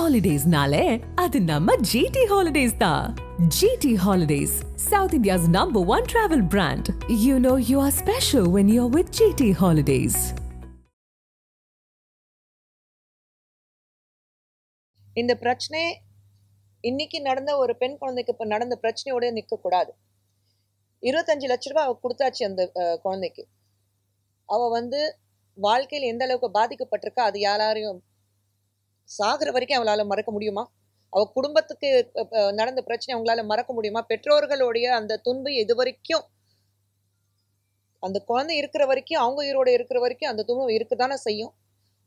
Holidays-nale, adu namma GT Holidays da. GT Holidays, South India's #1 travel brand. You know you are special when you're with GT Holidays. இந்த பிரச்சனை இன்னைக்கு நடந்த ஒரு பெண் குழந்தைக்கு இப்போ நடந்த பிரச்சனையோட நிற்கக்கூடாது. 25 லட்ச ரூபாய் அவ கொடுத்தாச்சு அந்த குழந்தைக்கு. அவள் வாழ்க்கையில் எந்த அளவுக்கு பாதிக்கப்பட்டிருக்கா அது யாரையும் சாகிற வரைக்கும் அவளால் மறக்க முடியுமா? அவள் குடும்பத்துக்கு நடந்த பிரச்சனை அவங்களால மறக்க முடியுமா? பெற்றோர்களுடைய அந்த துன்பு இது வரைக்கும் அந்த குழந்தை இருக்கிற வரைக்கும் அவங்க உயிரோட இருக்கிற வரைக்கும் அந்த துன்பம் இருக்குதானே செய்யும்.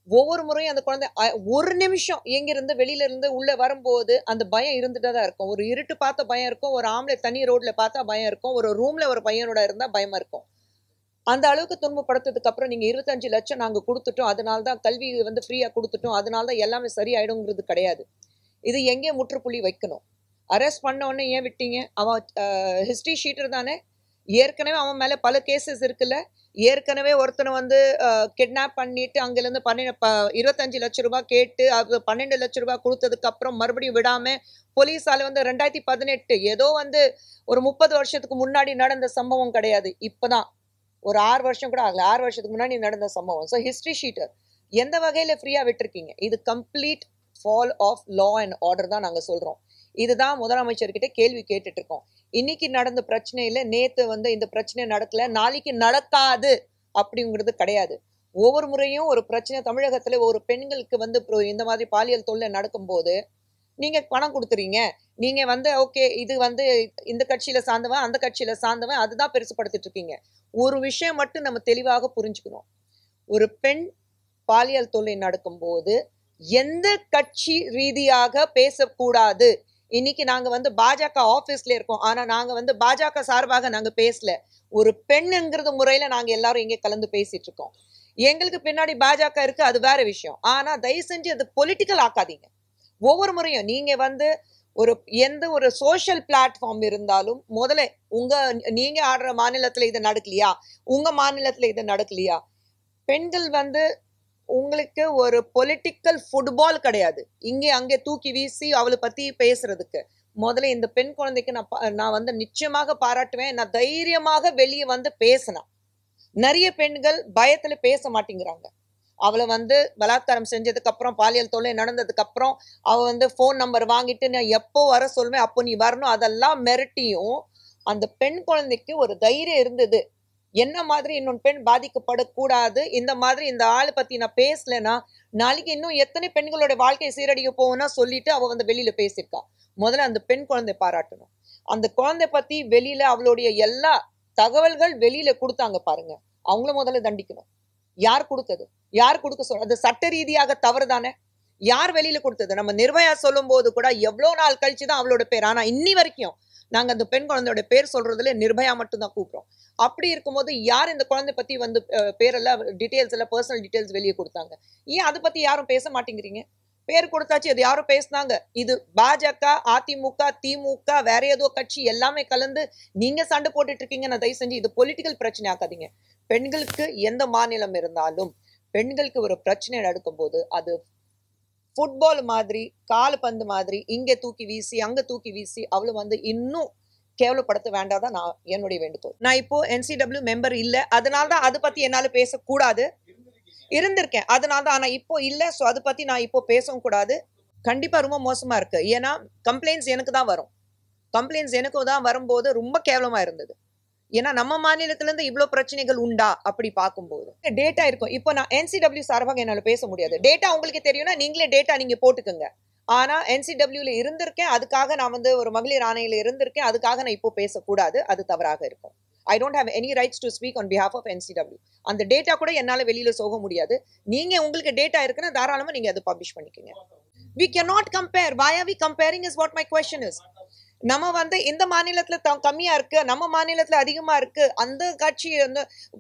ஒவ்வொரு முறையும் அந்த குழந்தை ஒரு நிமிஷம் எங்கிருந்து வெளியில இருந்து உள்ள வரும்போது அந்த பயம் இருந்துட்டு தான் இருக்கும். ஒரு இருட்டு பார்த்த பயம் இருக்கும், ஒரு ஆம்பளை தனி ரோட்ல பார்த்தா பயம் இருக்கும், ஒரு ரூம்ல ஒரு பையனோட இருந்தா பயமா இருக்கும். அந்த அளவுக்கு துன்பப்படுத்ததுக்கு அப்புறம் நீங்க 25 லட்சம் நாங்க கொடுத்துட்டோம், அதனால தான் கல்வி ஃப்ரீயா கொடுத்துட்டோம், அதனால தான் எல்லாமே சரியாயிடுங்கிறது கிடையாது. இது எங்கே முற்றுப்புள்ளி வைக்கணும்? அரெஸ்ட் பண்ண உடனே ஏன் விட்டீங்க? அவன் ஹிஸ்டரி ஷீட்டர் தானே, ஏற்கனவே அவன் மேல பல கேசஸ் இருக்குல்ல. ஏற்கனவே ஒருத்தனை கிட்னாப் பண்ணிட்டு அங்கிருந்து 25 லட்சம் ரூபாய் கேட்டு அது 12 லட்சம் ரூபாய் கொடுத்ததுக்கு அப்புறம் மறுபடியும் விடாம போலீஸால 2018 ஏதோ ஒரு 30 வருஷத்துக்கு முன்னாடி நடந்த சம்பவம் கிடையாது. இப்பதான் ஒரு 6 வருஷம் கூட ஆகல, 6 வருஷத்துக்கு முன்னாடி நடந்த சம்பவம். ஸோ ஹிஸ்டரி ஷீட்டர் எந்த வகையில ஃப்ரீயா விட்டுருக்கீங்க? இது complete fall of law and order தான் நாங்க சொல்றோம். இதுதான் முதலமைச்சர்கிட்ட கேள்வி கேட்டுட்டு இருக்கோம். இன்னைக்கு நடந்த பிரச்சனையில நேத்து இந்த பிரச்சனை நடக்கல, நாளைக்கு நடக்காது அப்படிங்கிறது கிடையாது. ஒவ்வொரு முறையும் ஒரு பிரச்சனை தமிழகத்துல ஒரு பெண்களுக்கு இந்த மாதிரி பாலியல் தொல்லை நடக்கும்போது நீங்க பணம் கொடுத்துறீங்க. நீங்க ஓகே இது இந்த கட்சியில சார்ந்தவன் அந்த கட்சியில சார்ந்தவன் அதுதான் பெருசுப்படுத்திட்டு இருக்கீங்க. ஒரு விஷயம் மட்டும் நம்ம தெளிவாக புரிஞ்சுக்கணும். ஒரு பெண் பாலியல் தொல்லை நடக்கும்போது எந்த கட்சி ரீதியாக பேசக்கூடாது. இன்னைக்கு நாங்க பாஜக ஆபீஸ்ல இருக்கோம், ஆனா நாங்க பாஜக சார்பாக நாங்க பேசல. ஒரு பெண்ணுங்கிறது முறையில நாங்க எல்லாரும் இங்க கலந்து பேசிட்டு இருக்கோம். எங்களுக்கு பின்னாடி பாஜக இருக்கு, அது வேற விஷயம். ஆனா தயவு செஞ்சு அது பொலிட்டிக்கல் ஆக்காதீங்க. ஒவ்வொரு முறையும் நீங்க எந்த ஒரு சோஷியல் பிளாட்ஃபார்ம் இருந்தாலும் முதல்ல நீங்க ஆடுற மாநிலத்துல இது நடக்கலையா, உங்க மாநிலத்துல இது நடக்கலையா? பெண்கள் உங்களுக்கு ஒரு பொலிட்டிக்கல் ஃபுட்பால் கிடையாது. இங்கே அங்கே தூக்கி வீசி அவளை பத்தி பேசுறதுக்கு முதல்ல இந்த பெண் குழந்தைக்கு நான் நிச்சயமாக பாராட்டுவேன். நான் தைரியமாக வெளியே பேசினேன். நிறைய பெண்கள் பயத்துல பேச மாட்டேங்கிறாங்க. அவளை பலாத்காரம் செஞ்சதுக்கு அப்புறம் பாலியல் தொல்லை நடந்ததுக்கு அப்புறம் அவ போன் நம்பர் வாங்கிட்டு நான் எப்போ வர சொல்வேன் அப்போ நீ வரணும் அதெல்லாம் மிரட்டியும் அந்த பெண் குழந்தைக்கு ஒரு தைரியம் இருந்தது. என்ன மாதிரி இன்னொன்று பெண் பாதிக்கப்படக்கூடாது, இந்த மாதிரி இந்த ஆளை பத்தி நான் பேசலன்னா நாளைக்கு இன்னும் எத்தனை பெண்களோட வாழ்க்கையை சீரடிக்க போகும்னா சொல்லிட்டு அவ வெளியில பேசியிருக்கா. முதல்ல அந்த பெண் குழந்தை பாராட்டணும். அந்த குழந்தை பத்தி வெளியில அவளுடைய எல்லா தகவல்கள் வெளியில கொடுத்தாங்க பாருங்க, அவங்கள முதல்ல தண்டிக்கணும். யார் கொடுத்தது? யார் கொடுக்க சொல்ற? அது சட்ட ரீதியாக தவறு தானே. யார் வெளியில கொடுத்தது? நம்ம நிர்பயா சொல்லும் போது கூட எவ்வளவு நாள் கழிச்சுதான் அவளோட பேர், ஆனா இன்னி வரைக்கும் நாங்க அந்த பெண் குழந்தையோட பேர் சொல்றதுல நிர்பயா மட்டும் தான் கூப்பிடுறோம். அப்படி இருக்கும்போது யார் இந்த குழந்தை பத்தி பேரெல்லாம் டீடைல்ஸ் எல்லாம் பர்சனல் டீடைல்ஸ் வெளியே கொடுத்தாங்க? ஏன் அதை பத்தி யாரும் பேச மாட்டேங்கிறீங்க? பேர் கொடுத்தாச்சு, அது யாரும் பேசினாங்க. இது பாஜக, அதிமுக, திமுக, வேற ஏதோ கட்சி எல்லாமே கலந்து நீங்க சண்டை போட்டுட்டு இருக்கீங்க. நான் தயவு செஞ்சு இது பொலிட்டிக்கல் பிரச்சனை ஆக்காதீங்க. பெண்களுக்கு எந்த மாநிலம் இருந்தாலும் பெண்களுக்கு ஒரு பிரச்சனை நடக்கும் போது அது ஃபுட்பால் மாதிரி கால்பந்து மாதிரி இங்கே தூக்கி வீசி அங்க தூக்கி வீசி அவளை இன்னும் கேவலப்படுத்த வேண்டாதான் நான் என்னுடைய வேண்டுகோள். நான் இப்போ NCW மெம்பர் இல்லை, அதனால்தான் அதை பத்தி என்னால பேசக்கூடாது. இருந்திருக்கேன் அதனால்தான், ஆனா இப்போ இல்லை. ஸோ அதை பத்தி நான் இப்போ பேசவும் கூடாது. கண்டிப்பா ரொம்ப மோசமா இருக்கு. ஏன்னா கம்ப்ளைண்ட்ஸ் எனக்கு தான் வரும். கம்ப்ளைண்ட்ஸ் எனக்கு தான் வரும்போது ரொம்ப கேவலமா இருந்தது. ஏன்னா நம்ம மாநிலத்துல இருந்து இவ்வளவு பிரச்சனைகள் உண்டா அப்படி பார்க்கும்போது டேட்டா இருக்கும். இப்போ நான் NCW சார்பாக என்னால பேச முடியாது. டேட்டா உங்களுக்கு தெரியும்னா நீங்களே டேட்டா நீங்க போட்டுக்கோங்க. ஆனா NCWல இருந்திருக்கேன், அதுக்காக நான் ஒரு மகளிர் ஆணையில இருந்திருக்கேன், அதுக்காக நான் இப்போ பேசக்கூடாது, அது தவறாக இருக்கும். I don't have any rights to speak on behalf of NCW. அந்த டேட்டா கூட என்னால வெளியில போக முடியாது. நீங்க உங்களுக்கு டேட்டா இருக்குன்னா தாராளமா நீங்க அதை பப்ளிஷ் பண்ணிக்கங்க. We cannot compare. Why are we comparing is what my question is. நம்ம இந்த மாநிலத்துல கம்மியா இருக்கு, நம்ம மாநிலத்துல அதிகமா இருக்கு, அந்த கட்சி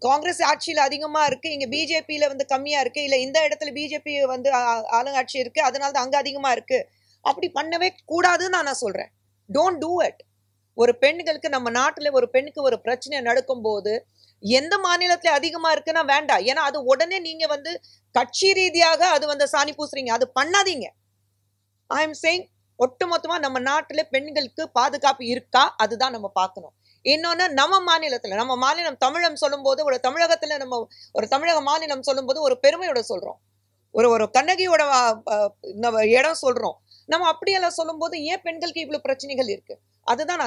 காங்கிரஸ் ஆட்சியில அதிகமா இருக்கு, இங்க பிஜேபியில கம்மியா இருக்கு, இல்ல இந்த இடத்துல பிஜேபி ஆளுங்கட்சி இருக்கு அதனால தான் அங்க அதிகமா இருக்கு. அப்படி பண்ணவே கூடாதுன்னு நான் சொல்றேன். Don't do it. ஒரு பெண்களுக்கு நம்ம நாட்டுல ஒரு பெண்ணுக்கு ஒரு பிரச்சனை நடக்கும் போது எந்த மாநிலத்துல அதிகமா இருக்குன்னா வேண்டாம். ஏன்னா அது உடனே நீங்க கட்சி ரீதியாக அது சாணி பூசுறீங்க. அது பண்ணாதீங்க. ஐ எம் சேயிங் ஒட்டுமொத்தமா நம்ம நாட்டுல பெண்களுக்கு பாதுகாப்பு இருக்கா, அதுதான் நம்ம பார்க்கணும். இன்னொன்னு நம்ம மாநிலம் தமிழம் சொல்லும் போது, ஒரு தமிழகத்துல நம்ம ஒரு தமிழக மாநிலம் சொல்லும் போது ஒரு பெருமையோட சொல்றோம். ஒரு கண்ணகியோட இடம் சொல்றோம். நம்ம அப்படியெல்லாம் சொல்லும் போது ஏன் பெண்களுக்கு இவ்வளவு பிரச்சனைகள் இருக்கு? அதுதான்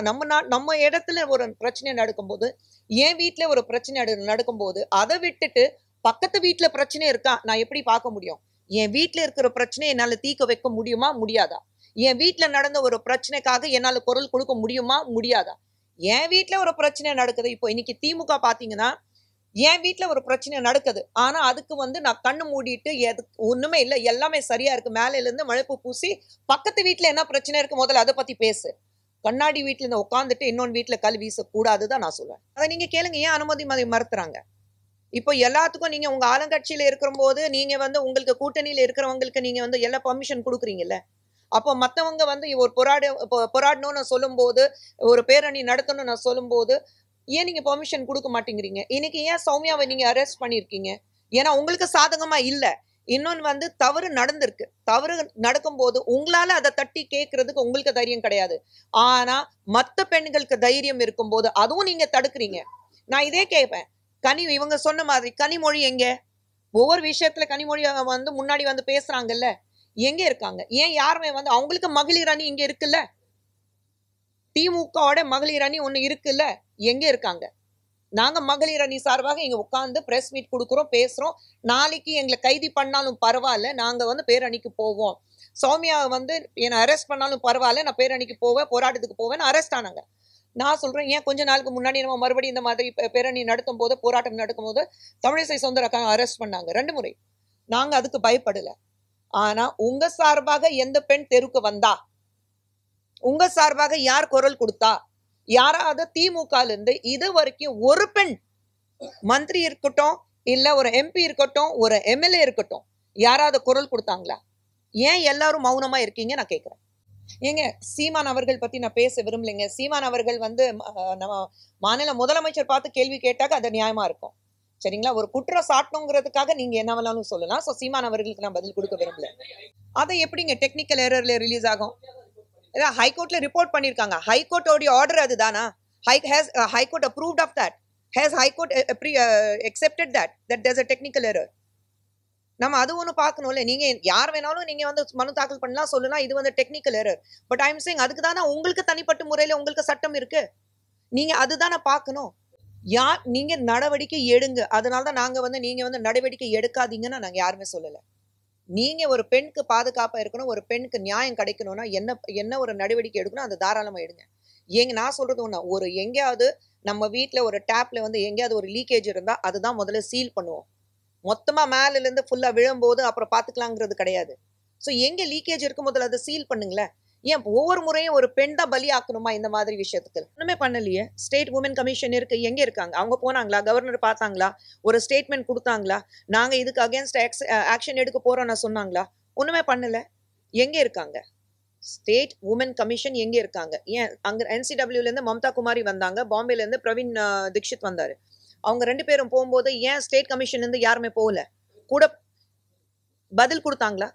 நம்ம இடத்துல ஒரு பிரச்சனை நடக்கும்போது, என் வீட்டுல ஒரு பிரச்சனை நடக்கும்போது அதை விட்டுட்டு பக்கத்து வீட்டுல பிரச்சனை இருக்கா நான் எப்படி பார்க்க முடியும்? என் வீட்டுல இருக்கிற பிரச்சனையை என்னால தீர்க்க வைக்க முடியுமா, முடியாதா? என் வீட்டுல நடந்த ஒரு பிரச்சனைக்காக என்னால குரல் கொடுக்க முடியுமா, முடியாதா? என் வீட்டுல ஒரு பிரச்சனை நடக்குது. இப்போ இன்னைக்கு திமுக பாத்தீங்கன்னா என் வீட்டுல ஒரு பிரச்சனை நடக்குது. ஆனா அதுக்கு நான் கண்ணு மூடிட்டு ஒண்ணுமே இல்லை, எல்லாமே சரியா இருக்கு, மேல இருந்து மழைப்பு பூசி பக்கத்து வீட்டுல என்ன பிரச்சனை இருக்கு முதல்ல அதை பத்தி பேசு. கண்ணாடி வீட்டுல இருந்து உட்காந்துட்டு இன்னொன்று வீட்டுல கல் வீச கூடாதுதான் நான் சொல்லுவேன். அதை நீங்க கேளுங்க, ஏன் அனுமதி மறுத்துறாங்க? இப்போ எல்லாத்துக்கும் நீங்க உங்க ஆளுங்கட்சியில இருக்கிற போது நீங்க உங்களுக்கு கூட்டணியில இருக்கிறவங்களுக்கு நீங்க எல்லா பர்மிஷன் கொடுக்குறீங்கல்ல. அப்போ மத்தவங்க ஒரு போராடணும்னு சொல்லும் போது, ஒரு பேரணி நடத்தணும்னு சொல்லும் போது ஏன் நீங்க பெர்மிஷன் கொடுக்க மாட்டேங்கிறீங்க? இன்னைக்கு ஏன் சௌமியாவை நீங்க அரெஸ்ட் பண்ணிருக்கீங்க? ஏன்னா உங்களுக்கு சாதகமா இல்ல. இன்னொன்னு தவறு நடந்திருக்கு. தவறு நடக்கும் போது உங்களால அதை தட்டி கேட்கறதுக்கு உங்களுக்கு தைரியம் கிடையாது. ஆனா மத்த பெண்களுக்கு தைரியம் இருக்கும் போது அதுவும் நீங்க தடுக்கிறீங்க. நான் இதே கேட்பேன், இவங்க சொன்ன மாதிரி கனிமொழி எங்க? ஒவ்வொரு விஷயத்துல கனிமொழி முன்னாடி பேசுறாங்கல்ல, எங்க இருக்காங்க? ஏன் யாருமே அவங்களுக்கு மகளிர் அணி இங்க இருக்குல்ல, திமுகவோட மகளிர் அணி ஒண்ணு இருக்குல்ல, எங்க இருக்காங்க? நாங்க மகளிர் அணி சார்பாக இங்க உட்கார்ந்து பிரஸ் மீட் கொடுக்குறோம், பேசுறோம். நாளைக்கு எங்களை கைது பண்ணாலும் பரவாயில்ல, நாங்க பேரணிக்கு போவோம். சௌமியா என்னை அரெஸ்ட் பண்ணாலும் பரவாயில்ல, நான் பேரணிக்கு போவேன், போராட்டத்துக்கு போவேன். அரெஸ்ட் ஆனாங்க. நான் சொல்றேன், ஏன் கொஞ்ச நாளுக்கு முன்னாடி நம்ம மறுபடியும் இந்த மாதிரி பேரணி நடத்தும் போது, போராட்டம் நடக்கும் போது தமிழிசை சௌந்தரராஜன் அரெஸ்ட் பண்ணாங்க 2 முறை. நாங்க அதுக்கு பயப்படல. ஆனா உங்க சார்பாக எந்த பெண் தெருக்கு வந்தா? உங்க சார்பாக யார் குரல் கொடுத்தா? யாராவது திமுக இருந்து இது வரைக்கும் ஒரு பெண் மந்திரி இருக்கட்டும், இல்ல ஒரு எம்பி இருக்கட்டும், ஒரு எம்எல்ஏ இருக்கட்டும், யாராவது குரல் கொடுத்தாங்களா? ஏன் எல்லாரும் மௌனமா இருக்கீங்க நான் கேட்கிறேன். ஏங்க, சீமான் அவர்கள் பத்தி நான் பேச விரும்பலைங்க. சீமான் அவர்கள் நம்ம மாநில முதலமைச்சர் பார்த்து கேள்வி கேட்டாக்க அது நியாயமா இருக்கும், சரிங்களா? ஒரு குற்றம் சாட்டணுங்கிறதுக்காக நீங்க என்ன வேணாலும் சொல்லலாம். சோ சீமான் அவர்களுக்கு நான் பதில் கொடுக்க விரும்பல. அதை எப்படிங்க டெக்னிக்கல் எரர்ல ரிலீஸ் ஆகும்? ஹைகோர்ட்ல ரிப்போர்ட் பண்ணிருக்காங்க. ஹைகோர்ட்டோட ஆர்டர் அதுதானா? High court approved of that. Has high court accepted that there's a technical error? நம்ம அது ஒண்ணு பார்க்கணும்ல. நீங்க யார் வேணாலும் நீங்க மனு தாக்கல் பண்ணலாம், சொல்லலாம் இது technical error. But I am saying அதுக்கு தானே உங்களுக்கு தனிப்பட்ட முறையில உங்களுக்கு சட்டம் இருக்கு. நீங்க அதுதானே பார்க்கணும். நீங்க நடவடிக்கை எடுங்க. அதனாலதான் நாங்க நீங்க நடவடிக்கை எடுக்காதீங்கன்னு நாங்க யாருமே சொல்லல. நீங்க ஒரு பெண்ணுக்கு பாதுகாப்பா இருக்கணும், ஒரு பெண்ணுக்கு நியாயம் கிடைக்கணும்னா என்ன ஒரு நடவடிக்கை எடுக்கணும், அதை தாராளமா எடுங்க. நான் சொல்றது ஒண்ணு, ஒரு எங்கேயாவது நம்ம வீட்டுல ஒரு டேப்ல எங்கேயாவது ஒரு லீக்கேஜ் இருந்தா அதுதான் முதல்ல சீல் பண்ணுவோம். மொத்தமா மேல இருந்து ஃபுல்லா விழும்போது அப்புறம் பாத்துக்கலாங்கிறது கிடையாது. சோ எங்க லீக்கேஜ் இருக்கும் முதல்ல அதை சீல் பண்ணுங்களேன். ஏன் ஒவ்வொரு முறையும் ஒரு பெண் தான் பலியாக்கணுமா இந்த மாதிரி விஷயத்துக்கு? ஒண்ணுமே பண்ணலையே. ஸ்டேட் உமன் கமிஷன் இருக்கு, எங்க இருக்காங்க? அவங்க போனாங்களா? கவர்னர் பார்த்தாங்களா? ஒரு ஸ்டேட்மெண்ட் கொடுத்தாங்களா? நாங்க இதுக்கு அகேன்ஸ்ட் ஆக்ஷன் எடுக்க போறோம்னு சொன்னாங்களா? ஒண்ணுமே பண்ணல. எங்க இருக்காங்க ஸ்டேட் உமன் கமிஷன்? எங்க இருக்காங்க? ஏன் அங்க NCWல இருந்து மம்தா குமாரி வந்தாங்க, பாம்பேல இருந்து பிரவீன் தீக்ஷித் வந்தாரு. அவங்க 2 பேரும் போகும்போது ஏன் ஸ்டேட் கமிஷன் இருந்து யாருமே போகல? கூட பதில் கொடுத்தாங்களா?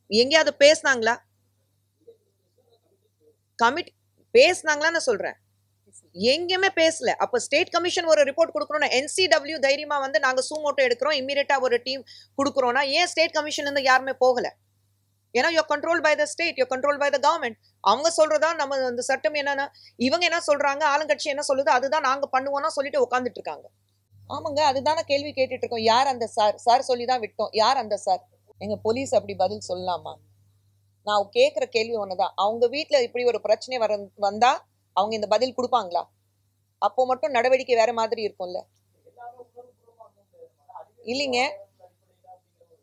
எங்கேயாவது பேசினாங்களா? பேசினாங்களான்னு சொல்றேன். எங்கேயுமே பேசல. அப்ப ஸ்டேட் கமிஷன் ஒரு ரிப்போர்ட் கொடுக்கணும்னா NCW தைரியமா நாங்க சூமோட்டோ எடுக்கிறோம், இம்மீடியட்டா ஒரு டீம் கொடுக்குறோம்னா ஏன் ஸ்டேட் கமிஷன் இருந்து யாருமே போகல? ஏன்னா you control by the state, you control by the government. அவங்க சொல்றதா நம்ம அந்த சட்டம் என்னன்னா, இவங்க என்ன சொல்றாங்க, ஆளுங்கட்சி என்ன சொல்லுது, அதுதான் நாங்க பண்ணுவோம்னா சொல்லிட்டு உட்காந்துட்டு இருக்காங்க. ஆமாங்க, அதுதானே கேள்வி கேட்டுட்டு இருக்கோம். யார் அந்த சார்? சார் சொல்லிதான் விட்டோம். யார் அந்த சார்? எங்க போலீஸ் அப்படி பதில் சொல்லலாமா? நான் கேட்கிற கேள்வி ஒண்ணுதான். அவங்க வீட்டுல இப்படி ஒரு பிரச்சனை வந்தா அவங்க இந்த பதில் கொடுப்பாங்களா? அப்போ மட்டும் நடவடிக்கை வேற மாதிரி இருக்கும்ல. இல்லைங்க,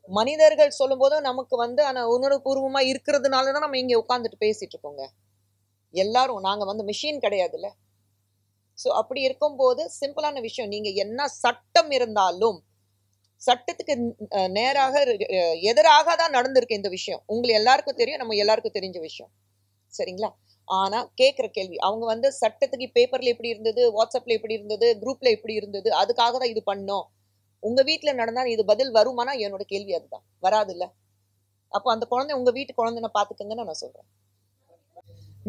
மனிதர்கள் சொல்லும் போது நமக்கு உணர்வுபூர்வமா இருக்கிறதுனாலதான் நம்ம இங்க உட்கார்ந்துட்டு பேசிட்டு இருக்கோங்க. எல்லாரும் நாங்க மிஷின் கிடையாதுல்ல. சோ அப்படி இருக்கும்போது சிம்பிளான விஷயம், நீங்க என்ன சட்டம் இருந்தாலும் சட்டத்துக்கு நேராக எதிராக தான் நடந்திருக்கு இந்த விஷயம். உங்களுக்கு எல்லாருக்கும் தெரியும், நம்ம எல்லாருக்கும் தெரிஞ்ச விஷயம், சரிங்களா? ஆனா கேட்கிற கேள்வி, அவங்க சட்டத்துக்கு பேப்பர்ல எப்படி இருந்தது, வாட்ஸ்அப்ல எப்படி இருந்தது, குரூப்ல எப்படி இருந்தது, அதுக்காக தான் இது பண்ணோம். உங்க வீட்டுல நடந்தா இது பதில் வருமானா என்னோட கேள்வி அதுதான். வராது இல்ல. அப்போ அந்த குழந்தை உங்க வீட்டு குழந்தைன்னு பாத்துக்கங்கன்னு நான் சொல்றேன்.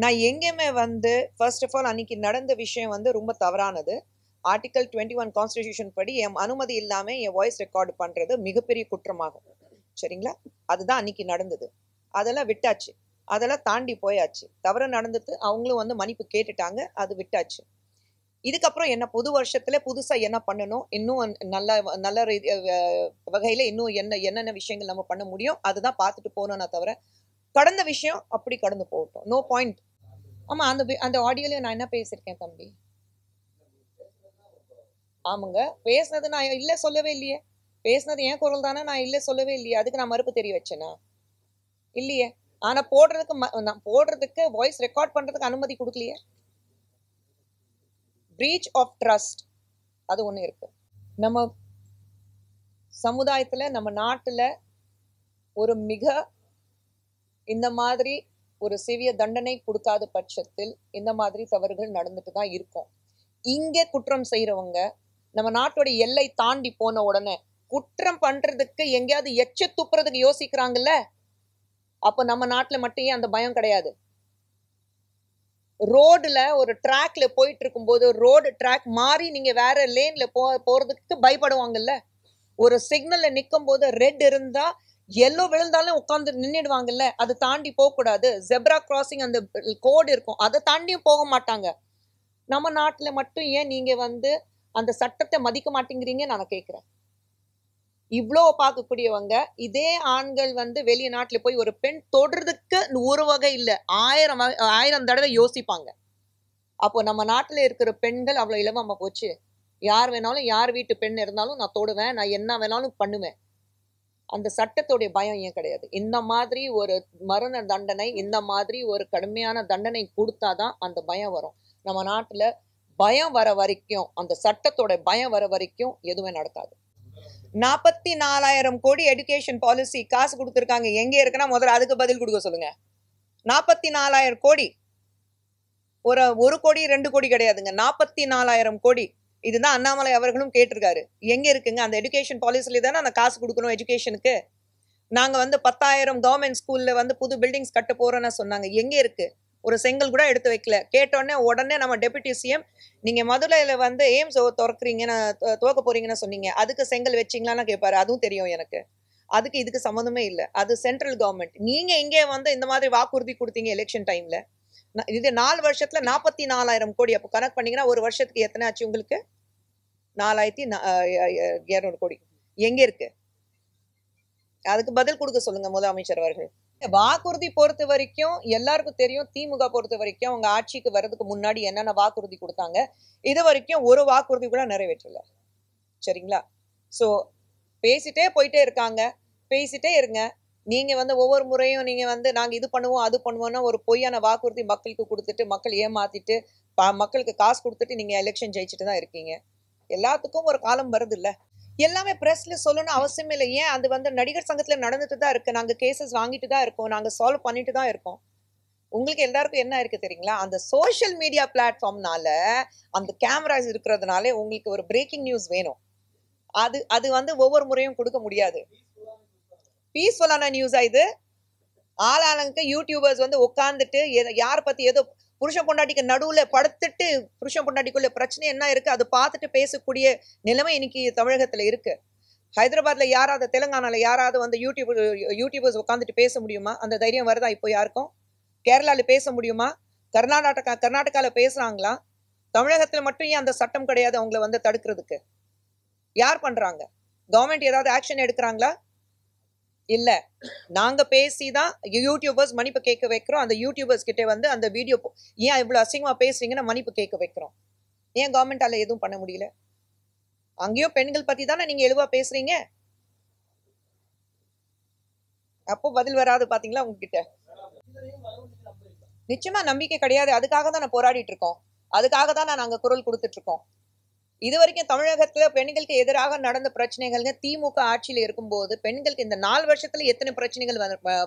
நான் எங்கேயுமே வந்து ஃபர்ஸ்ட் ஆஃப் ஆல் அன்னைக்கு நடந்த விஷயம் வந்து ரொம்ப தவறானது. ஆர்டிகல் 21 கான்ஸ்டிடியூஷன் படி என் அனுமதி இல்லாம என் வாய்ஸ் ரெக்கார்டு பண்றது மிகப்பெரிய குற்றமாகும். சரிங்களா? அதுதான் அன்னைக்கு நடந்தது. அதெல்லாம் விட்டாச்சு, அதெல்லாம் தாண்டி போயாச்சு. தவறு நடந்தது, அவங்களும் வந்து மன்னிப்பு கேட்டுட்டாங்க, அது விட்டாச்சு. இதுக்கப்புறம் என்ன புது வருஷத்துல புதுசா என்ன பண்ணணும், இன்னும் நல்ல நல்ல வகையில இன்னும் என்னென்ன விஷயங்கள் நம்ம பண்ண முடியும் அதுதான் பார்த்துட்டு போகணும்னா தவிர கடந்த விஷயம் அப்படி கடந்து போகட்டும். No point. ஆமா, அந்த ஆடியோல நான் என்ன பேசியிருக்கேன் தம்பி? ஆமாங்க, பேசுனது நான் இல்ல சொல்லவே இல்லையே. பேசுனது என் குரல் தானே, நான் இல்ல சொல்லவே இல்லையே. அதுக்கு நான் மறுப்பு தெரிய வச்சேனா? இல்லையே. ஆனா போடுறதுக்கு வாய்ஸ் ரெக்கார்ட் பண்றதுக்கு அனுமதி கொடுக்கலையே. பிரீச் ஆஃப் ட்ரஸ்ட் அது ஒண்ணு இருக்கு. நம்ம சமுதாயத்துல நம்ம நாட்டுல ஒரு மிக இந்த மாதிரி ஒரு சிவிய தண்டனை கொடுக்காத பட்சத்தில் இந்த மாதிரி தவறுகள் நடந்துட்டு தான் இருக்கும். இங்க குற்றம் செய்யறவங்க நம்ம நாட்டோட எல்லை தாண்டி போன உடனே குற்றம் பண்றதுக்கு எங்கேயாவது எச்ச துப்புறதுக்கு யோசிக்கிறாங்கல்ல, அப்ப நம்ம நாட்டுல மட்டும் ஏன் அந்த பயம் கிடையாது? ரோடுல ஒரு ட்ராக்ல போயிட்டு இருக்கும் போது ரோடு ட்ராக் மாறி நீங்க வேற லேன்ல போறதுக்கு பயப்படுவாங்கல்ல. ஒரு சிக்னல்ல நிக்கும் போது ரெட் இருந்தா எல்லோ விழுந்தாலும் உட்கார்ந்து நின்னுடுவாங்கல்ல. அது தாண்டி போக கூடாது. ஜெப்ரா கிராசிங் அந்த கோடு இருக்கும், அதை தாண்டியும் போக மாட்டாங்க. நம்ம நாட்டுல மட்டும் ஏன் நீங்க வந்து அந்த சட்டத்தை மதிக்க மாட்டேங்கிறீங்க நான் கேட்கிறேன். இவ்வளோ பார்க்கக்கூடியவங்க இதே ஆண்கள் வந்து வெளிய நாட்டுல போய் ஒரு பெண் தொடுறதுக்கு ஒரு வகை இல்ல, 1000 தடவை யோசிப்பாங்க. அப்போ நம்ம நாட்டுல இருக்கிற பெண்கள் அவ்வளவு இலவமா போச்சு. யார் வேணாலும், யார் வீட்டு பெண் இருந்தாலும் நான் தொடுவேன், நான் என்ன வேணாலும் பண்ணுவேன். அந்த சட்டத்தோடைய பயம் ஏன் கிடையாது? இந்த மாதிரி ஒரு மரண தண்டனை, இந்த மாதிரி ஒரு கடுமையான தண்டனை கொடுத்தாதான் அந்த பயம் வரும். நம்ம நாட்டுல பயம் வர வரைக்கும், அந்த சட்டத்தோட பயம் வர வரைக்கும் எதுவுமே நடக்காது. 44,000 கோடி எஜுகேஷன் பாலிசி காசு கொடுத்துருக்காங்க. எங்க இருக்குன்னா முதல்ல அதுக்கு பதில் கொடுக்க சொல்லுங்க. 44,000 கோடி, ஒரு கோடி 2 கோடி கிடையாதுங்க, 44,000 கோடி. இதுதான் அண்ணாமலை அவர்களும் கேட்டிருக்காரு. எங்க இருக்குங்க அந்த எஜுகேஷன் பாலிசில தானே அந்த காசு கொடுக்கணும் எஜுகேஷனுக்கு. நாங்க வந்து 10,000 கவர்மெண்ட் ஸ்கூல்ல வந்து புது பில்டிங்ஸ் கட்ட போறோம்னு சொன்னாங்க. எங்க இருக்கு? ஒரு செங்கல் கூட எடுத்து வைக்கல. கேட்டோடனே உடனே நம்ம டெபுட்டி சிஎம், நீங்க மதுரையில வந்து எய்ம்ஸ் திறக்கிறீங்கன்னு துவக்க போறீங்கன்னு சொன்னீங்க, அதுக்கு செங்கல் வச்சிங்களான்னு கேட்பாரு. அதுவும் தெரியும் எனக்கு. அதுக்கு இதுக்கு சம்மந்தமே இல்லை, அது சென்ட்ரல் கவர்மெண்ட். நீங்க இங்கே வந்து இந்த மாதிரி வாக்குறுதி கொடுத்தீங்க எலெக்ஷன் டைம்ல. இது 4 வருஷத்துல 44,000 கோடி. அப்போ கணக்கு பண்ணீங்கன்னா ஒரு வருஷத்துக்கு எத்தனை ஆச்சு உங்களுக்கு? 4,200 கோடி. எங்க இருக்கு? அதுக்கு பதில் கொடுக்க சொல்லுங்க முதலமைச்சர் அவர்கள். வாக்குறுதி பொறுத்த வரைக்கும் எல்லாருக்கும் தெரியும். திமுக பொறுத்த வரைக்கும் அவங்க ஆட்சிக்கு வர்றதுக்கு முன்னாடி என்னென்ன வாக்குறுதி கொடுத்தாங்க, இது வரைக்கும் ஒரு வாக்குறுதி கூட நிறைவேற்றல. சரிங்களா? சோ பேசிட்டே போயிட்டே இருக்காங்க. பேசிட்டே இருங்க. நீங்க வந்து ஒவ்வொரு முறையும் நீங்க வந்து நாங்க இது பண்ணுவோம் அது பண்ணுவோம்னா ஒரு பொய்யான வாக்குறுதி மக்களுக்கு கொடுத்துட்டு மக்கள் ஏமாத்திட்டு மக்களுக்கு காசு கொடுத்துட்டு நீங்க எலெக்ஷன் ஜெயிச்சுட்டு தான் இருக்கீங்க. எல்லாத்துக்கும் ஒரு காலம் வருது இல்ல. எல்லாமே பிரஸ்ல சொல்லணும்னு அவசியம் இல்லை. ஏன் அது வந்து நடிகர் சங்கத்துல நடந்துட்டு தான் இருக்கு. நாங்க கேசஸ் வாங்கிட்டு தான் இருக்கோம், நாங்க சால்வ் பண்ணிட்டு தான் இருக்கோம். உங்களுக்கு எல்லாருக்கும் என்ன இருக்கு தெரியுங்களா? அந்த சோசியல் மீடியா பிளாட்ஃபார்ம்னால, அந்த கேமராஸ் இருக்கிறதுனால உங்களுக்கு ஒரு பிரேக்கிங் நியூஸ் வேணும். அது வந்து ஒவ்வொரு முறையும் கொடுக்க முடியாது. பீஸ்ஃபுல்லான நியூஸா இது? ஆளாளுக்கு யூடியூபர்ஸ் வந்து உட்காந்துட்டு யார் பத்தி ஏதோ புருஷன் பொண்டாட்டிக்கு நடுவுல படுத்துட்டு புருஷன் பொண்டாட்டிக்குள்ள பிரச்சனை என்ன இருக்கு அது பார்த்துட்டு பேசக்கூடிய நிலைமை இன்னைக்கு தமிழகத்துல இருக்கு. ஹைதராபாத்ல யாராவது, தெலுங்கானால யாராவது வந்து யூடியூபர்ஸ் உட்காந்துட்டு பேச முடியுமா? அந்த தைரியம் வருதா இப்போ யாருக்கும்? கேரளால பேச முடியுமா? கர்நாடகால பேசுறாங்களா? தமிழகத்துல மட்டும் ஏன் அந்த சட்டம் கிடையாது அவங்கள வந்து தடுக்கிறதுக்கு? யார் பண்றாங்க? கவர்மெண்ட் ஏதாவது ஆக்ஷன் எடுக்கிறாங்களா? இல்ல. நாங்க பேசிதான் யூடியூபர்ஸ் மன்னிப்பு கேட்க வைக்கிறோம். அந்த யூடியூபர்ஸ் கிட்ட வந்து அந்த வீடியோ ஏன் இவ்வளவு அசிங்கமா பேசுறீங்கன்னு மன்னிப்பு கேட்க வைக்கிறோம். ஏன் கவர்மெண்டால எதுவும் பண்ண முடியல? அங்கேயும் பெண்கள் பத்தி தானே நீங்க எழுவா பேசுறீங்க. அப்போ பதில் வராது பாத்தீங்களா உங்ககிட்ட? நிச்சயமா நம்பிக்கை கிடையாது. அதுக்காக தான் நான் போராடிட்டு இருக்கோம். அதுக்காக தான் நாங்க குரல் கொடுத்துட்டு இருக்கோம். இது வரைக்கும் தமிழகத்துல பெண்களுக்கு எதிராக நடந்த பிரச்சனைகள்ங்க திமுக ஆட்சியில இருக்கும்போது பெண்களுக்கு இந்த 4 வருஷத்துல எத்தனை பிரச்சனைகள்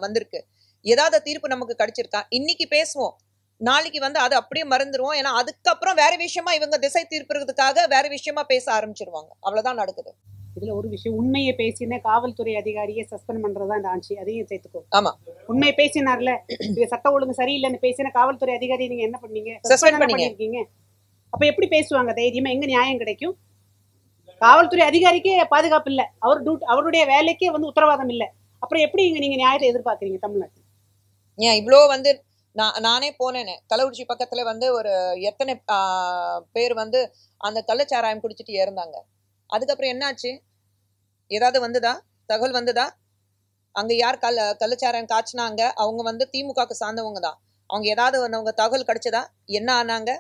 வந்திருக்கு? ஏதாவது தீர்ப்பு நமக்கு கிடைச்சிருக்கா? இன்னைக்கு பேசுவோம், நாளைக்கு வந்து அது அப்படியே மறந்துடுவோம். ஏன்னா அதுக்கப்புறம் வேற விஷயமா இவங்க திசை தீர்ப்புறதுக்காக வேற விஷயமா பேச ஆரம்பிச்சிருவாங்க. அவ்வளவுதான் நடக்குது. இதுல ஒரு விஷயம், உண்மையை பேசின காவல்துறை அதிகாரியை சஸ்பெண்ட் பண்றதா இந்த ஆட்சி, அதையும் சேர்த்துக்கோ. ஆமா, உண்மையை பேசினார்ல, இது சட்ட ஒழுங்கு சரியில்லைன்னு பேசின காவல்துறை அதிகாரி நீங்க என்ன பண்ணீங்க? சஸ்பெண்ட் பண்ணிருக்கீங்க. அப்ப எப்படி பேசுவாங்க தைரியமா? எங்க நியாயம் கிடைக்கும்? காவல்துறை அதிகாரிக்கே பாதுகாப்பு இல்ல, அவருடைய வேலைக்கே உத்தரவாதம் இல்ல, அப்புறம் எப்படி நீங்க நியாயத்தை எதிர்பார்க்கறீங்க தமிழ்நாட்டில்? ஏன் இவ்வளோ நானே போனேனே கள்ளக்குறிச்சி பக்கத்துல ஒரு எத்தனை பேர் அந்த கள்ளச்சாராயம் குடிச்சிட்டு இறந்தாங்க. அதுக்கப்புறம் என்னாச்சு? ஏதாவது வந்ததா? தகவல் வந்ததா? அங்க யார் கள்ளச்சாராயம் காய்ச்சினாங்க? அவங்க திமுகக்கு சார்ந்தவங்க தான். அவங்க ஏதாவது தகவல் கிடைச்சதா? என்ன ஆனாங்க?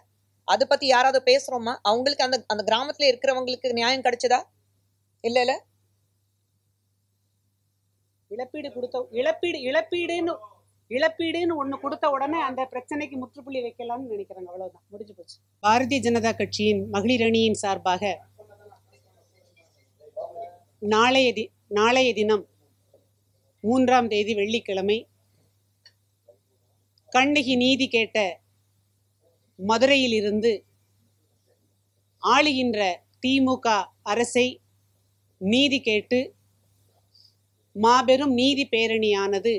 அதை பத்தி யாராவது பேசுறோமா? அவங்களுக்கு அந்த கிராமத்துல இருக்கிறவங்களுக்கு நியாயம் கிடைச்சதா? இல்ல இழப்பீடுன்னு ஒண்ணு கொடுத்த உடனே அந்த பிரச்சனைக்கு முற்றுப்புள்ளி வைக்கலாம்னு நினைக்கிறாங்க. அவ்வளவுதான், முடிஞ்சு போச்சு. பாரதிய ஜனதா கட்சியின் மகளிர் அணியின் சார்பாக நாளைய தினம் 3ஆம் தேதி வெள்ளிக்கிழமை கண்ணகி நீதி கேட்ட மதுரையில் இருந்து ஆளுகின்ற திமுக அரசை நீதி கேட்டு மாபெரும் நீதி பேரணியானது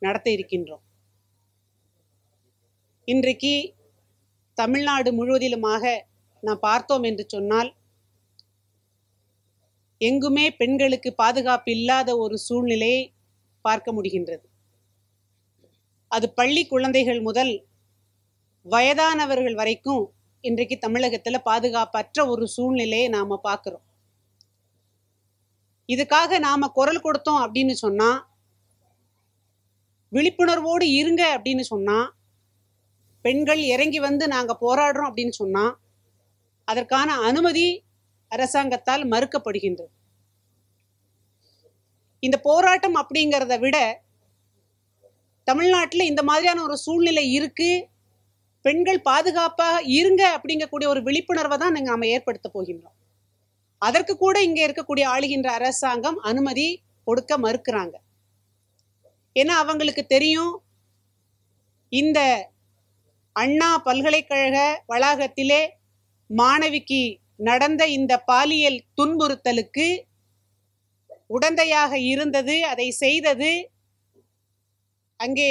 நடத்த இருக்கின்றோம். இன்றைக்கு தமிழ்நாடு முழுவதிலுமாக நாம் பார்த்தோம் என்று சொன்னால், எங்குமே பெண்களுக்கு பாதுகாப்பு இல்லாத ஒரு சூழ்நிலையை பார்க்க முடிகின்றது. அது பள்ளி குழந்தைகள் முதல் வயதானவர்கள் வரைக்கும் இன்றைக்கு தமிழகத்தில் பாதுகாப்பற்ற ஒரு சூழ்நிலையை நாம பார்க்கிறோம். இதுக்காக நாம குரல் கொடுத்தோம் அப்படின்னு சொன்னா, விழிப்புணர்வோடு இருங்க அப்படின்னு சொன்னா, பெண்கள் இறங்கி நாங்க போராடுறோம் அப்படின்னு சொன்னா, அதற்கான அனுமதி அரசாங்கத்தால் மறுக்கப்படுகின்றது. இந்த போராட்டம் அப்படிங்கிறத விட தமிழ்நாட்டில் இந்த மாதிரியான ஒரு சூழ்நிலை இருக்கு, பெண்கள் பாதுகாப்பாக இருங்க அப்படிங்கக்கூடிய ஒரு விழிப்புணர்வை தான் நாம ஏற்படுத்த போகின்றோம். அதற்கு கூட இங்க இருக்கக்கூடிய ஆளுகின்ற அரசாங்கம் அனுமதி கொடுக்க மறுக்கிறாங்க. ஏன்னா அவங்களுக்கு தெரியும், இந்த அண்ணா பல்கலைக்கழக வளாகத்திலே மாணவிக்கு நடந்த இந்த பாலியல் துன்புறுத்தலுக்கு உடந்தையாக இருந்தது, அதை செய்தது அங்கே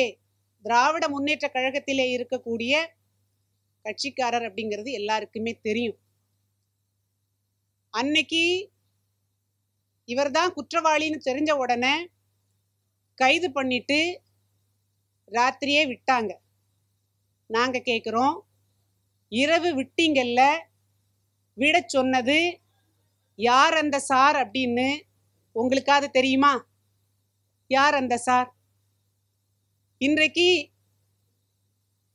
திராவிட முன்னேற்ற கழகத்திலே இருக்கக்கூடிய கட்சிக்காரர் அப்படிங்கிறது எல்லாருக்குமே தெரியும். அன்னைக்கு இவர்தான் குற்றவாளின்னு தெரிஞ்ச உடனே கைது பண்ணிட்டு ராத்திரியே விட்டாங்க. நாங்க கேட்குறோம், இரவு விட்டீங்கல்ல, விட சொன்னது யார் அந்த சார் அப்படின்னு உங்களுக்காவது தெரியுமா? யார் அந்த சார்? இன்றைக்கு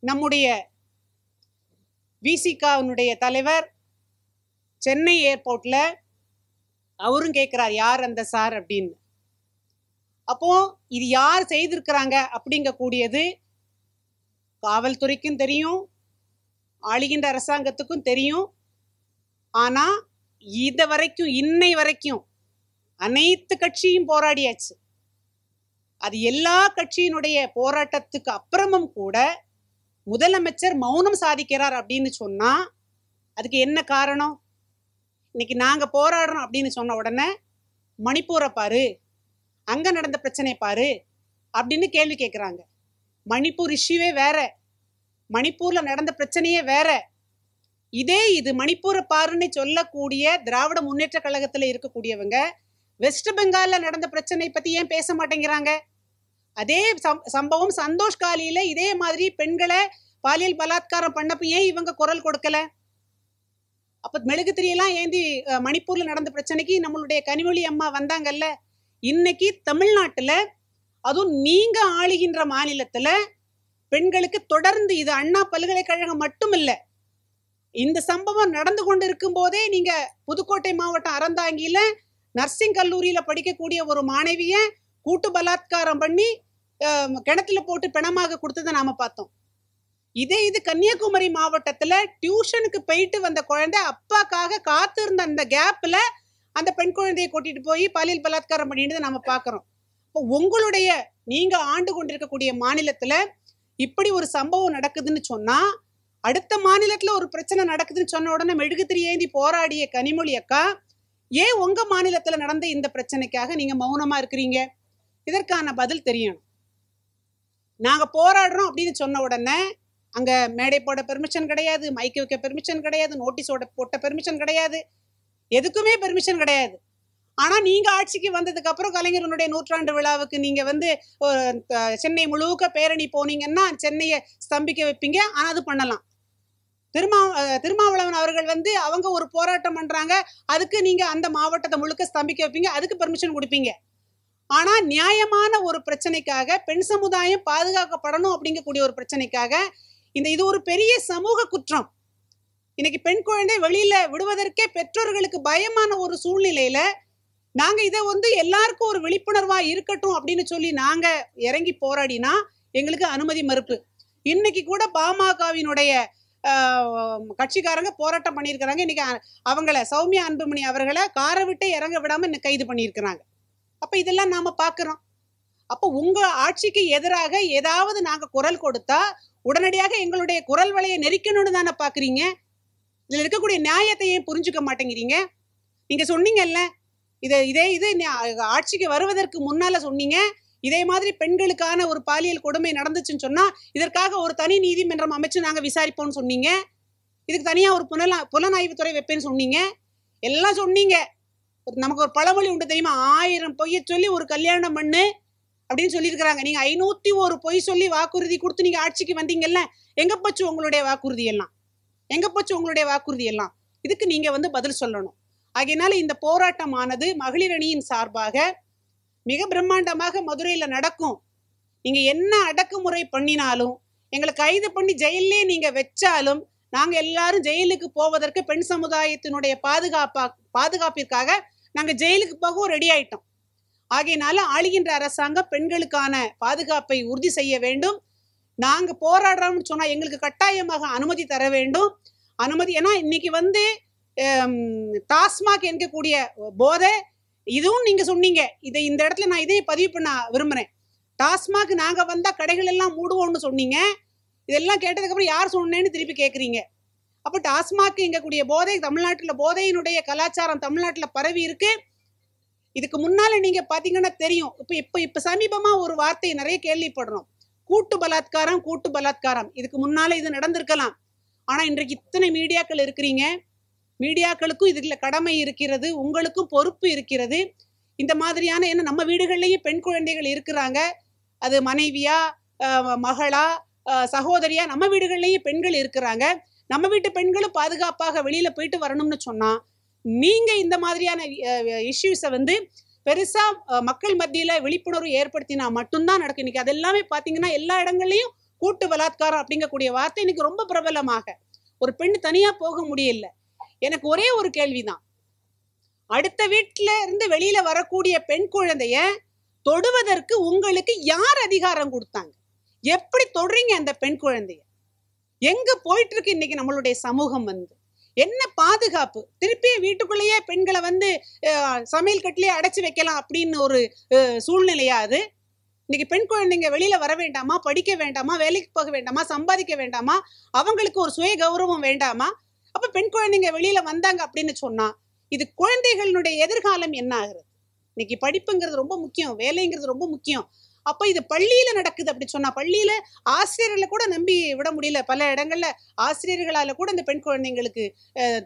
நம்முடைய விசிகாவுடைய தலைவர் சென்னை ஏர்போர்ட்ல அவரும் கேட்கிறார், யார் அந்த சார் அப்படின்னு. அப்போ இது யார் செய்திருக்கிறாங்க அப்படிங்கக்கூடியது காவல்துறைக்கும் தெரியும், ஆளுகின்ற அரசாங்கத்துக்கும் தெரியும். ஆனா இது வரைக்கும், இன்னை வரைக்கும் அனைத்து கட்சியும் போராடியாச்சு. அது எல்லா கட்சியினுடைய போராட்டத்துக்கு அப்புறமும் கூட முதலமைச்சர் மௌனம் சாதிக்கிறார் அப்படின்னு சொன்னா அதுக்கு என்ன காரணம்? இன்னைக்கு நாங்க போராடுறோம் அப்படின்னு சொன்ன உடனே மணிப்பூரை பாரு, அங்க நடந்த பிரச்சனை பாரு அப்படின்னு கேள்வி கேட்குறாங்க. மணிப்பூர் இஷ்யூவே வேற, மணிப்பூர்ல நடந்த பிரச்சனையே வேற. இது மணிப்பூரை பாருன்னு சொல்லக்கூடிய திராவிட முன்னேற்ற கழகத்துல இருக்கக்கூடியவங்க வெஸ்ட் பெங்கால்ல நடந்த பிரச்சனை பத்தி ஏன் பேச மாட்டேங்கிறாங்க? அதே சம்பவம் சந்தோஷ் காலியில இதே மாதிரி பெண்களை பாலியல் பலாத்காரம் பண்ணப்ப ஏன் இவங்க குரல் கொடுக்கல? அப்ப மெழுகுத்திரியெல்லாம் ஏந்தி மணிப்பூர்ல நடந்த பிரச்சனைக்கு நம்மளுடைய கனிமொழி அம்மா வந்தாங்கல்ல. இன்னைக்கு தமிழ்நாட்டுல, அதுவும் நீங்க ஆளுகின்ற மாநிலத்துல பெண்களுக்கு தொடர்ந்து, இது அண்ணா பல்கலைக்கழகம் மட்டும் இல்ல, இந்த சம்பவம் நடந்து கொண்டு இருக்கும் போதே நீங்க புதுக்கோட்டை மாவட்டம் அறந்தாங்கியில நர்சிங் கல்லூரியில படிக்கக்கூடிய ஒரு மாணவிய கூட்டு பலாத்காரம் பண்ணி கிணத்துல போட்டு பிணமாக கொடுத்ததை நாம பார்த்தோம். இது கன்னியாகுமரி மாவட்டத்துல டியூஷனுக்கு போயிட்டு வந்த குழந்தை அப்பாக்காக காத்து இருந்த அந்த கேப்ல அந்த பெண் குழந்தையை கூட்டிட்டு போய் பாலியல் பலாத்காரம் பண்ணிட்டு நாம பாக்குறோம். இப்போ உங்களுடைய, நீங்க ஆண்டு கொண்டிருக்கக்கூடிய மாநிலத்துல இப்படி ஒரு சம்பவம் நடக்குதுன்னு சொன்னா, அடுத்த மாநிலத்துல ஒரு பிரச்சனை நடக்குதுன்னு சொன்ன உடனே மெழுகுத்திரி ஏந்தி போராடிய கனிமொழி அக்கா ஏன் உங்க மாநிலத்துல நடந்த இந்த பிரச்சனைக்காக நீங்க மௌனமா இருக்கிறீங்க? இதற்கான பதில் தெரியணும். நாங்க போராடுறோம் அப்படின்னு சொன்ன உடனே அங்க மேடை போட பெர்மிஷன் கிடையாது, மைக்கு வைக்க பெர்மிஷன் கிடையாது, நோட்டீஸோட போட்ட பெர்மிஷன் கிடையாது, எதுக்குமே பெர்மிஷன் கிடையாது. ஆனா நீங்க ஆட்சிக்கு வந்ததுக்கு அப்புறம் கலைஞரனுடைய 100ஆண்டு விழாவுக்கு நீங்க வந்து சென்னை முழுக்க பேரணி போனீங்கன்னா சென்னையை ஸ்தம்பிக்க வைப்பீங்க. ஆனா அது பண்ணலாம். திருமாவளவன் அவர்கள் வந்து அவங்க ஒரு போராட்டம் பண்றாங்க, அதுக்கு நீங்க அந்த மாவட்டத்தை முழுக்க ஸ்தம்பிக்க வைப்பீங்க, அதுக்கு பெர்மிஷன் கொடுப்பீங்க. ஆனா நியாயமான ஒரு பிரச்சனைக்காக, பெண் சமுதாயம் பாதுகாக்கப்படணும் அப்படிங்கக்கூடிய ஒரு பிரச்சனைக்காக இது ஒரு பெரிய சமூக குற்றம். இன்னைக்கு பெண் குழந்தை வெளியில விடுவதற்கே பெற்றோர்களுக்கு பயமான ஒரு சூழ்நிலையில நாங்க இதை வந்து எல்லாருக்கும் ஒரு விழிப்புணர்வா இருக்கட்டும் அப்படின்னு சொல்லி நாங்க இறங்கி போராடினா எங்களுக்கு அனுமதி மறுப்பு. இன்னைக்கு கூட பாமகவினுடைய கட்சிக்காரங்க போராட்டம் பண்ணியிருக்கிறாங்க. இன்னைக்கு அவங்கள சௌமியா அன்புமணி அவர்களை காரை விட்டு இறங்க விடாம இன்னைக்கு கைது பண்ணியிருக்கிறாங்க. அப்ப இதெல்லாம் நாம பாக்குறோம். அப்போ உங்க ஆட்சிக்கு எதிராக ஏதாவது நாங்க குரல் கொடுத்தா உடனடியாக எங்களுடைய குரல் வலையை நெரிக்கணும்னு தானே பாக்குறீங்க. இதுல இருக்கக்கூடிய நியாயத்தையும் புரிஞ்சுக்க மாட்டேங்கிறீங்க. நீங்க சொன்னீங்கல்ல, இதே ஆட்சிக்கு வருவதற்கு முன்னால சொன்னீங்க, இதே மாதிரி பெண்களுக்கான ஒரு பாலியல் கொடுமை நடந்துச்சுன்னு சொன்னா இதற்காக ஒரு தனி நீதிமன்றம் அமைச்சு நாங்க விசாரிப்போம்னு சொன்னீங்க. இதுக்கு தனியா ஒரு புலனாய்வுத்துறை வைப்பேன்னு சொன்னீங்க. எல்லாம் சொன்னீங்க. நமக்கு ஒரு பழமொழி உண்டு தெரியுமா, 1000 பொய்ய சொல்லி ஒரு கல்யாணம் பண்ணு அப்படின்னு சொல்லியிருக்கிறாங்க. நீங்க 501 பொய் சொல்லி வாக்குறுதி கொடுத்து நீங்க ஆட்சிக்கு வந்தீங்கல்ல, எங்க போச்சு உங்களுடைய வாக்குறுதி எல்லாம்? எங்க போச்சு உங்களுடைய வாக்குறுதி எல்லாம்? இதுக்கு நீங்க வந்து பதில் சொல்லணும். ஆகையினால இந்த போராட்டமானது மகளிர் அணியின் சார்பாக மிக பிரம்மாண்டமாக மதுரையில நடக்கும். நீங்க என்ன அடக்குமுறை பண்ணினாலும், எங்களை கைது பண்ணி ஜெயிலே நீங்க வச்சாலும் நாங்க எல்லாரும் ஜெயிலுக்கு போவதற்கு பெண் சமுதாயத்தினுடைய பாதுகாப்பிற்காக நாங்க ஜெயிலுக்கு போகவும் ரெடி ஆயிட்டோம். ஆகையினால ஆளுகின்ற அரசாங்கம் பெண்களுக்கான பாதுகாப்பை உறுதி செய்ய வேண்டும். நாங்க போராடுறோம்னு சொன்னா எங்களுக்கு கட்டாயமாக அனுமதி தர வேண்டும். அனுமதி, ஏன்னா இன்னைக்கு வந்து டாஸ்மாக் என்கக்கூடிய போதை, இதுவும் நீங்க சொன்னீங்க. இந்த இடத்துல நான் இதையும் பதிவு பண்ண விரும்புறேன். டாஸ்மாக் நாங்க வந்தா கடைகள் எல்லாம் மூடுவோம்னு சொன்னீங்க. இதெல்லாம் கேட்டதுக்கு அப்புறம் யார் சொன்னேன்னு திருப்பி கேட்குறீங்க. அப்போ டாஸ்மாக் எங்கக்கூடிய போதை, தமிழ்நாட்டில் போதையினுடைய கலாச்சாரம் தமிழ்நாட்டில் பரவி இருக்கு. இதுக்கு முன்னால நீங்க பாத்தீங்கன்னா தெரியும். இப்ப சமீபமா ஒரு வார்த்தையை நிறைய கேள்விப்படுறோம், கூட்டு பலாத்காரம். இதுக்கு முன்னால இது நடந்திருக்கலாம். ஆனா இன்றைக்கு இத்தனை மீடியாக்கள் இருக்கிறீங்க, மீடியாக்களுக்கும் இதுல கடமை இருக்கிறது, உங்களுக்கும் பொறுப்பு இருக்கிறது. இந்த மாதிரியான, ஏன்னா நம்ம வீடுகள்லயும் பெண் குழந்தைகள் இருக்கிறாங்க, அது மனைவியா மகளா சகோதரியா, நம்ம வீடுகள்லயும் பெண்கள் இருக்கிறாங்க. நம்ம வீட்டு பெண்களும் பாதுகாப்பாக வெளியில போயிட்டு வரணும்னு சொன்னா நீங்க இந்த மாதிரியான இஷ்யூஸை வந்து பெருசா மக்கள் மத்தியில விழிப்புணர்வு ஏற்படுத்தினா மட்டும்தான் நடக்கும். இன்னைக்கு அது எல்லாமே பாத்தீங்கன்னா எல்லா இடங்கள்லயும் கூட்டு பலாத்காரம் அப்படிங்கக்கூடிய வார்த்தை இன்னைக்கு ரொம்ப பிரபலமாக, ஒரு பெண் தனியா போக முடியல. எனக்கு ஒரே ஒரு கேள்விதான், அடுத்த வீட்டுல இருந்து வெளியில வரக்கூடிய பெண் குழந்தைய தொடுவதற்கு உங்களுக்கு யார் அதிகாரம் கொடுத்தாங்க? எப்படி தொடுறீங்க அந்த பெண் குழந்தைய? எங்க போயிட்டு இருக்கு இன்னைக்கு நம்மளுடைய சமூகம்? வந்து என்ன பாதுகாப்பு? திருப்பி வீட்டுக்குள்ளேயே பெண்களை வந்து சமையல் கட்டிலேயே அடைச்சு வைக்கலாம் அப்படின்னு ஒரு சூழ்நிலையா அது? இன்னைக்கு பெண் குழந்தைங்க வெளியில வர வேண்டாமா? படிக்க வேண்டாமா? வேலைக்கு போக வேண்டாமா? சம்பாதிக்க வேண்டாமா? அவங்களுக்கு ஒரு சுய கௌரவம் வேண்டாமா? அப்ப பெண் குழந்தைங்க வெளியில வந்தாங்க அப்படின்னு சொன்னா இது குழந்தைகளுடைய எதிர்காலம் என்ன ஆகுறது? இன்னைக்கு படிப்புங்கிறது ரொம்ப முக்கியம், வேலைங்கிறது ரொம்ப முக்கியம். அப்ப இது பள்ளியில நடக்குது அப்படி சொன்னா, பள்ளியில ஆசிரியர்களை கூட நம்பி விட முடியல. பல இடங்கள்ல ஆசிரியர்களால கூட இந்த பெண் குழந்தைங்களுக்கு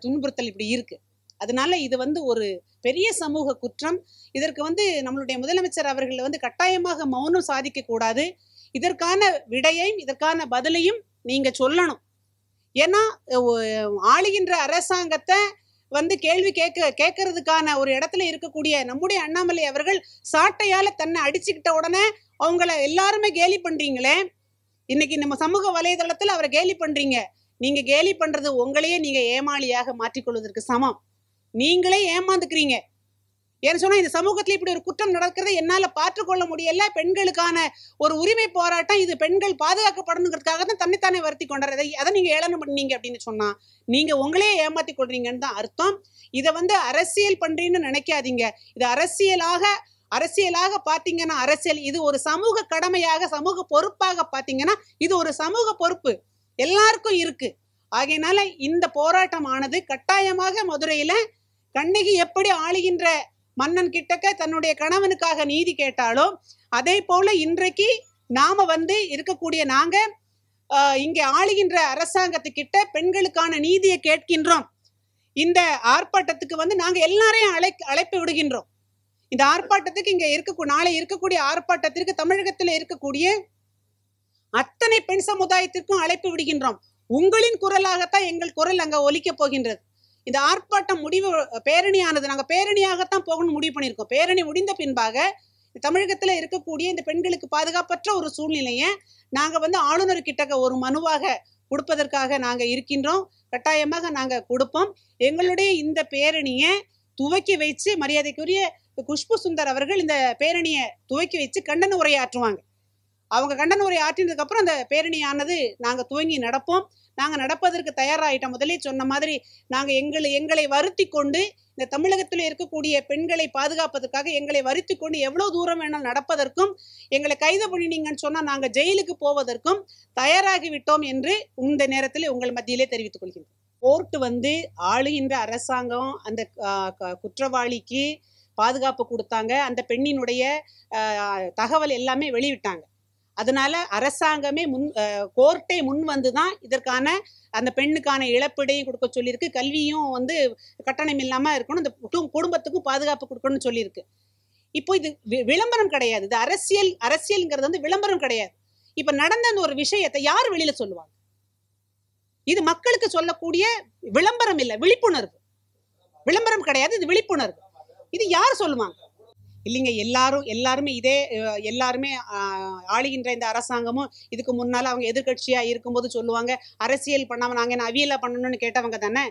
துன்புறுத்தல் இப்படி இருக்கு. அதனால இது வந்து ஒரு பெரிய சமூக குற்றம். இதற்கு வந்து நம்மளுடைய முதலமைச்சர் அவர்கள் வந்து கட்டாயமாக மௌனம் சாதிக்க கூடாது. இதற்கான விடையையும் இதற்கான பதிலையும் நீங்க சொல்லணும். ஏன்னா ஆளுகின்ற அரசாங்கத்தை வந்து கேள்வி கேட்கறதுக்கான ஒரு இடத்துல இருக்கக்கூடிய நம்முடைய அண்ணாமலை அவர்கள் சாட்டையால தன்னை அடிச்சுக்கிட்ட உடனே அவங்கள எல்லாருமே கேலி பண்றீங்களே. இன்னைக்கு நம்ம சமூக வலைதளத்துல அவரை கேலி பண்றீங்க. நீங்க கேலி பண்றது உங்களையே நீங்க ஏமாளியாக மாற்றிக்கொள்வதற்கு சமம். நீங்களே ஏமாந்துக்கிறீங்க. ஏன்னு சொன்னா இந்த சமூகத்துல இப்படி ஒரு குற்றம் நடக்கிறத என்னால பார்த்துக்கொள்ள முடியல. பெண்களுக்கான ஒரு உரிமை போராட்டம், இது பெண்கள் பாதுகாக்கப்படணுங்கிறதுக்காக தான் தன்னைத்தானே வருத்தி கொண்டாரு. அதை நீங்க ஏளனம் பண்ணீங்க அப்படின்னு சொன்னா நீங்க உங்களே ஏமாத்தி கொள்றீங்கன்னு தான் அர்த்தம். இதை வந்து அரசியல் பண்றீன்னு நினைக்காதீங்க. இது அரசியலாக பாத்தீங்கன்னா அரசியல், இது ஒரு சமூக கடமையாக சமூக பொறுப்பாக பாத்தீங்கன்னா இது ஒரு சமூக பொறுப்பு எல்லாருக்கும் இருக்கு. ஆகையினால இந்த போராட்டமானது கட்டாயமாக மதுரையில கண்ணகி எப்படி ஆளுகின்ற மன்னன் கிட்டக்க தன்னுடைய கணவனுக்காக நீதி கேட்டாலோ அதே போல இன்றைக்கு நாம இருக்கக்கூடிய நாங்க இங்கே ஆளுகின்ற அரசாங்கத்துக்கிட்ட பெண்களுக்கான நீதியை கேட்கின்றோம். இந்த ஆர்ப்பாட்டத்துக்கு நாங்க எல்லாரையும் அழைப்பு விடுகின்றோம். இந்த ஆர்ப்பாட்டத்துக்கு இங்க நாளை இருக்கக்கூடிய ஆர்ப்பாட்டத்திற்கு தமிழகத்தில் இருக்கக்கூடிய அத்தனை பெண் சமுதாயத்திற்கும் அழைப்பு விடுகின்றோம். உங்களின் குரலாகத்தான் எங்கள் குரல் அங்க ஒலிக்க போகின்றது. இந்த ஆர்ப்பாட்டம் முடிவு பேரணியானது நாங்க பேரணியாகத்தான் போகணும்னு முடிவு பண்ணியிருக்கோம். பேரணி முடிந்த பின்பாக தமிழகத்துல இருக்கக்கூடிய இந்த பெண்களுக்கு பாதுகாப்பற்ற ஒரு சூழ்நிலையை நாங்க ஆளுநர்கிட்ட ஒரு மனுவாக கொடுப்பதற்காக நாங்க இருக்கின்றோம். கட்டாயமாக நாங்க கொடுப்போம். எங்களுடைய இந்த பேரணியை துவக்கி வைச்சு மரியாதைக்குரிய குஷ்பு சுந்தர் அவர்கள் இந்த பேரணியை துவக்கி வச்சு கண்டன உரையாற்றுவாங்க. அவங்க கண்டன உரை ஆற்றினதுக்கு அப்புறம் அந்த பேரணியானது நாங்க துவங்கி நடப்போம். நாங்க நடப்பதற்கு தயாராகிட்டோம். முதலே சொன்ன மாதிரி நாங்க எங்களை வருத்தி கொண்டு இந்த தமிழகத்தில் இருக்கக்கூடிய பெண்களை பாதுகாப்பதற்காக எங்களை வருத்தி கொண்டு எவ்வளவு தூரம் வேணாலும் நடப்பதற்கும், எங்களை கைது பண்ணினீங்கன்னு சொன்னா நாங்க ஜெயிலுக்கு போவதற்கும் தயாராகிவிட்டோம் என்று இந்த நேரத்தில் உங்கள் மத்தியிலே தெரிவித்துக் கொள்கின்றோம். கோர்ட்டு ஆளுகின்ற அரசாங்கம் அந்த குற்றவாளிக்கு பாதுகாப்பு கொடுத்தாங்க. அந்த பெண்ணினுடைய தகவல் எல்லாமே வெளியிட்டாங்க. அதனால அரசாங்கமே கோர்ட்டே முன் வந்துதான் இதற்கான அந்த பெண்ணுக்கான இழப்பீடையும் கொடுக்க சொல்லியிருக்கு. கல்வியும் கட்டணம் இல்லாம இருக்கணும், இந்த குடும்பத்துக்கும் பாதுகாப்பு கொடுக்கணும்னு சொல்லியிருக்கு. இப்போ இது விளம்பரம் கிடையாது, இது அரசியல்ங்கிறது விளம்பரம் கிடையாது. இப்ப நடந்த அந்த ஒரு விஷயத்தை யார் வெளியில சொல்லுவாங்க? இது மக்களுக்கு சொல்லக்கூடிய விளம்பரம் இல்லை, விழிப்புணர்வு. விளம்பரம் கிடையாது, இது விழிப்புணர்வு. இது யார் சொல்லுவாங்க? இல்லைங்க, எல்லாருமே எல்லாருமே ஆளுகின்ற இந்த அரசாங்கமும் இதுக்கு முன்னால அவங்க எதிர்கட்சியா இருக்கும்போது சொல்லுவாங்க, அரசியல் பண்ணாம நாங்க என்ன அவியலா பண்ணணும்னு கேட்டவங்க தானே.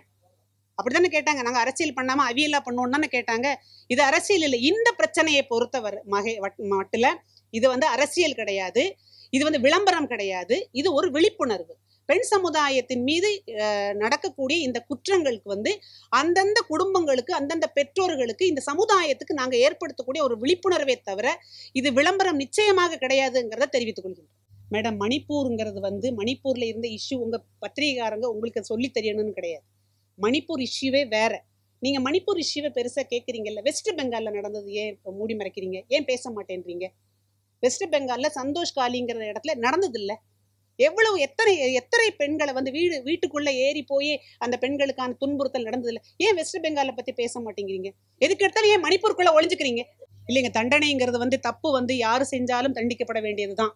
அப்படித்தானே கேட்டாங்க. நாங்க அரசியல் பண்ணாம அவியலா பண்ணணும்னு தானே கேட்டாங்க. இது அரசியல் இல்லை. இந்த பிரச்சனையை பொறுத்தவரை மட்டும் இது அரசியல் கிடையாது, இது விளம்பரம் கிடையாது, இது ஒரு விழிப்புணர்வு. பெண் சமுதாயத்தின் மீது நடக்கக்கூடிய இந்த குற்றங்களுக்கு அந்தந்த குடும்பங்களுக்கு, அந்தந்த பெற்றோர்களுக்கு, இந்த சமுதாயத்துக்கு நாங்கள் ஏற்படுத்தக்கூடிய ஒரு விழிப்புணர்வை தவிர இது விளம்பரம் நிச்சயமாக கிடையாதுங்கிறத தெரிவித்துக் கொள்கின்றோம். மேடம், மணிப்பூருங்கிறது மணிப்பூர்ல இருந்த இஷ்யூ உங்க பத்திரிகைக்காரங்க உங்களுக்கு சொல்லி தெரியணும்னு கிடையாது. மணிப்பூர் இஷ்யூவே வேற. நீங்க மணிப்பூர் இஷ்யூவை பெருசா கேட்குறீங்கல்ல. வெஸ்ட் பெங்கால்ல நடந்தது ஏன் மூடி மறைக்கிறீங்க? ஏன் பேச மாட்டேன்றீங்க? வெஸ்ட் பெங்கால்ல சந்தோஷ் காலிங்கிற இடத்துல நடந்தது இல்லை. எவ்வளவு எத்தனை பெண்களை வீட்டுக்குள்ள ஏறி போய் அந்த பெண்களுக்கான துன்புறுத்தல் நடந்ததில்லை. ஏன் வெஸ்ட் பெங்காலை பத்தி பேச மாட்டேங்கிறீங்க? எதுக்கு எடுத்தாலும் ஏன் மணிப்பூருக்குள்ள ஒளிஞ்சுக்கிறீங்க? இல்லைங்க, தண்டனைங்கிறது தப்பு யாரு செஞ்சாலும் தண்டிக்கப்பட வேண்டியதுதான்.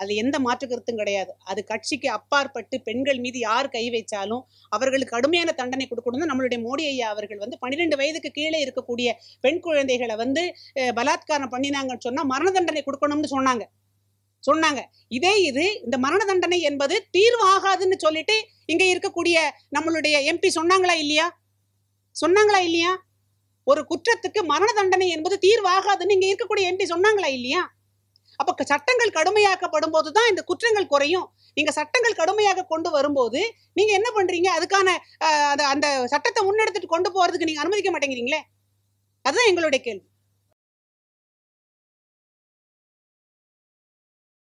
அது எந்த மாற்று கருத்தும் கிடையாது. அது கட்சிக்கு அப்பாற்பட்டு பெண்கள் மீது யார் கை வைச்சாலும் அவர்களுக்கு கடுமையான தண்டனை கொடுக்கணும். நம்மளுடைய மோடி ஐயா அவர்கள் 12 வயதுக்கு கீழே இருக்கக்கூடிய பெண் குழந்தைகளை பலாத்காரம் பண்ணினாங்கன்னு சொன்னா மரண தண்டனை கொடுக்கணும்னு சொன்னாங்க. இது இந்த மரண தண்டனை என்பது தீர்வு ஆகாதுன்னு சொல்லிட்டு இங்க இருக்கக்கூடிய நம்மளுடைய எம்பி சொன்னாங்களா இல்லையா? ஒரு குற்றத்துக்கு மரண தண்டனை என்பது தீர்வு ஆகாதுன்னு இங்க இருக்கக்கூடிய எம்பி சொன்னாங்களா இல்லையா? அப்ப சட்டங்கள் கடுமையாக்கப்படும் போதுதான் இந்த குற்றங்கள் குறையும். நீங்க சட்டங்கள் கடுமையாக கொண்டு வரும்போது நீங்க என்ன பண்றீங்க? அதுக்கான அந்த சட்டத்தை முன்னெடுத்துட்டு கொண்டு போறதுக்கு நீங்க அனுமதிக்க மாட்டேங்கிறீங்களே. அதுதான் எங்களுடைய கேள்வி.